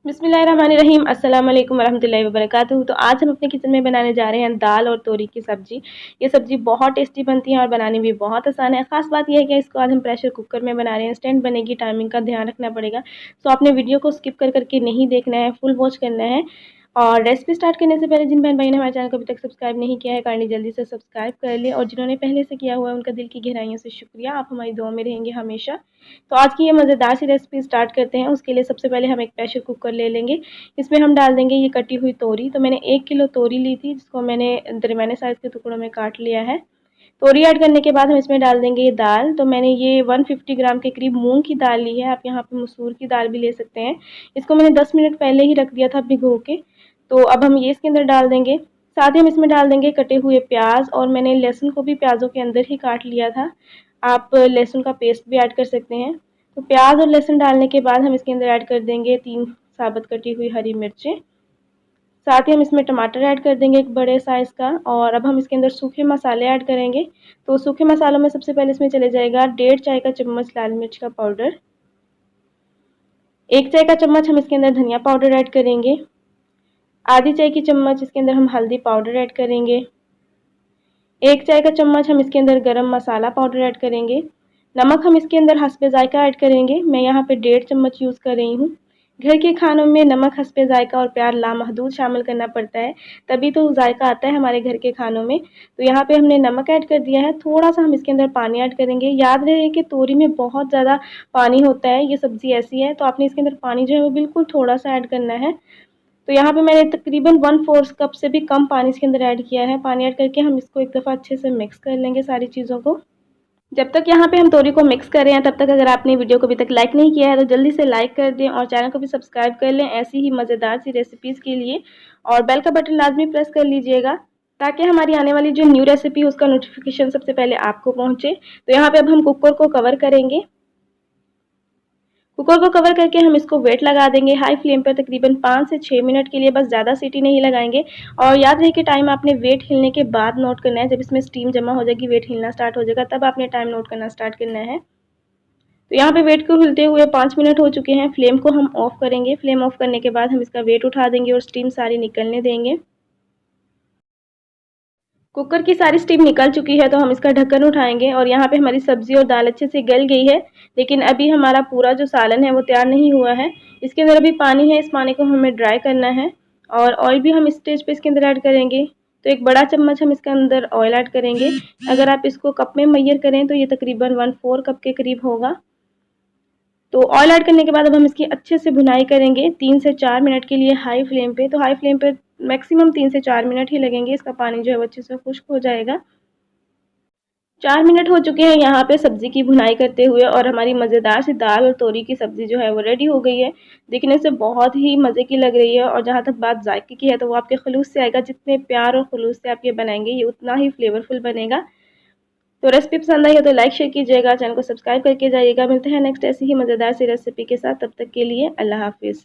बिस्मिल्लाहिर्रहमानिर्रहीम अस्सलाम वालेकुम वरहमतुल्लाहि वबरकातुहू। तो आज हम अपने किचन में बनाने जा रहे हैं दाल और तोरी की सब्ज़ी। ये सब्ज़ी बहुत टेस्टी बनती है और बनानी भी बहुत आसान है। ख़ास बात यह है कि इसको आज हम प्रेशर कुकर में बना रहे हैं। इंस्टेंट बनेगी, टाइमिंग का ध्यान रखना पड़ेगा। तो आपने वीडियो को स्किप कर करके नहीं देखना है, फुल वॉच करना है। और रेसिपी स्टार्ट करने से पहले जिन बहन भाई ने हमारे चैनल को अभी तक सब्सक्राइब नहीं किया है, काइंडली जल्दी से सब्सक्राइब कर ले। और जिन्होंने पहले से किया हुआ है उनका दिल की गहराइयों से शुक्रिया। आप हमारी दुआ में रहेंगे हमेशा। तो आज की ये मज़ेदार सी रेसिपी स्टार्ट करते हैं। उसके लिए सबसे पहले हम एक प्रेशर कुकर ले लेंगे। इसमें हम डाल देंगे ये कटी हुई तोरी। तो मैंने 1 किलो तोरी ली थी, जिसको मैंने दरमियाने साइज़ के टुकड़ों में काट लिया है। तोरी ऐड करने के बाद हम इसमें डाल देंगे ये दाल। तो मैंने ये 150 ग्राम के करीब मूंग की दाल ली है। आप यहाँ पे मसूर की दाल भी ले सकते हैं। इसको मैंने 10 मिनट पहले ही रख दिया था भिगो के। तो अब हम ये इसके अंदर डाल देंगे। साथ ही हम इसमें डाल देंगे कटे हुए प्याज, और मैंने लहसुन को भी प्याज़ों के अंदर ही काट लिया था। आप लहसुन का पेस्ट भी ऐड कर सकते हैं। तो प्याज और लहसुन डालने के बाद हम इसके अंदर ऐड कर देंगे 3 साबुत कटी हुई हरी मिर्चें। साथ ही हम इसमें टमाटर ऐड कर देंगे एक बड़े साइज़ का। और अब हम इसके अंदर सूखे मसाले ऐड करेंगे। तो सूखे मसालों में सबसे पहले इसमें चले जाएगा 1.5 चाय का चम्मच लाल मिर्च का पाउडर। 1 चाय का चम्मच हम इसके अंदर धनिया पाउडर ऐड करेंगे। आधी चाय की चम्मच इसके अंदर हम हल्दी पाउडर ऐड करेंगे। 1 चाय का चम्मच हम इसके अंदर गरम मसाला पाउडर ऐड करेंगे। नमक हम इसके अंदर हस्बे ज़ायका ऐड करेंगे। मैं यहाँ पे 1.5 चम्मच यूज़ कर रही हूँ। घर के खानों में नमक, हस्बे ज़ायका और प्याज लामहदूद शामिल करना पड़ता है, तभी तो ज़ायका आता है हमारे घर के खानों में। तो यहाँ पे हमने नमक ऐड कर दिया है। थोड़ा-सा हम इसके अंदर पानी ऐड करेंगे। याद रहे कि तोरी में बहुत ज़्यादा पानी होता है, ये सब्ज़ी ऐसी है, तो आपने इसके अंदर पानी जो है वो बिल्कुल थोड़ा-सा ऐड करना है। तो यहाँ पे मैंने तकरीबन 1/4 कप से भी कम पानी इसके अंदर ऐड किया है। पानी ऐड करके हम इसको एक दफ़ा अच्छे से मिक्स कर लेंगे सारी चीज़ों को। जब तक यहाँ पे हम तोरी को मिक्स कर रहे हैं, तब तक अगर आपने वीडियो को अभी तक लाइक नहीं किया है तो जल्दी से लाइक कर दें और चैनल को भी सब्सक्राइब कर लें ऐसी ही मज़ेदार सी रेसिपीज़ के लिए। और बेल का बटन लाजमी प्रेस कर लीजिएगा, ताकि हमारी आने वाली जो न्यू रेसिपी उसका नोटिफिकेशन सबसे पहले आपको पहुँचे। तो यहाँ पे अब हम कुकर को कवर करेंगे। कुकर को कवर करके हम इसको वेट लगा देंगे हाई फ्लेम पर तकरीबन 5 से 6 मिनट के लिए, बस ज़्यादा सीटी नहीं लगाएंगे। और याद रहे कि टाइम आपने वेट हिलने के बाद नोट करना है। जब इसमें स्टीम जमा हो जाएगी, वेट हिलना स्टार्ट हो जाएगा, तब आपने टाइम नोट करना स्टार्ट करना है। तो यहाँ पे वेट को हिलते हुए 5 मिनट हो चुके हैं। फ्लेम को हम ऑफ करेंगे। फ्लेम ऑफ करने के बाद हम इसका वेट उठा देंगे और स्टीम सारी निकलने देंगे। कुकर की सारी स्टीम निकल चुकी है, तो हम इसका ढक्कन उठाएंगे। और यहाँ पे हमारी सब्ज़ी और दाल अच्छे से गल गई है, लेकिन अभी हमारा पूरा जो सालन है वो तैयार नहीं हुआ है। इसके अंदर अभी पानी है, इस पानी को हमें ड्राई करना है। और ऑयल भी हम इस स्टेज पे इसके अंदर ऐड करेंगे। तो एक बड़ा चम्मच हम इसके अंदर ऑयल ऐड करेंगे। अगर आप इसको कप में मेजर करें तो ये तकरीबन 1/4 कप के करीब होगा। तो ऑयल ऐड करने के बाद अब हम इसकी अच्छे से भुनाई करेंगे 3 से 4 मिनट के लिए हाई फ्लेम पे। तो हाई फ्लेम पे मैक्सिमम 3 से 4 मिनट ही लगेंगे, इसका पानी जो है वो अच्छे से खुश्क हो जाएगा। 4 मिनट हो चुके हैं यहाँ पे सब्ज़ी की भुनाई करते हुए, और हमारी मज़ेदार सी दाल और तोरी की सब्ज़ी जो है वो रेडी हो गई है। दिखने से बहुत ही मज़े की लग रही है, और जहाँ तक बात जायके की है तो वो आपके खलूस से आएगा। जितने प्यार और खलूस से आप ये बनाएंगे, ये उतना ही फ्लेवरफुल बनेगा। तो रेसिपी पसंद आई है तो लाइक शेयर कीजिएगा, चैनल को सब्सक्राइब करके जाइएगा। मिलते हैं नेक्स्ट ऐसी ही मज़ेदार सी रेसिपी के साथ। तब तक के लिए अल्लाह हाफिज़।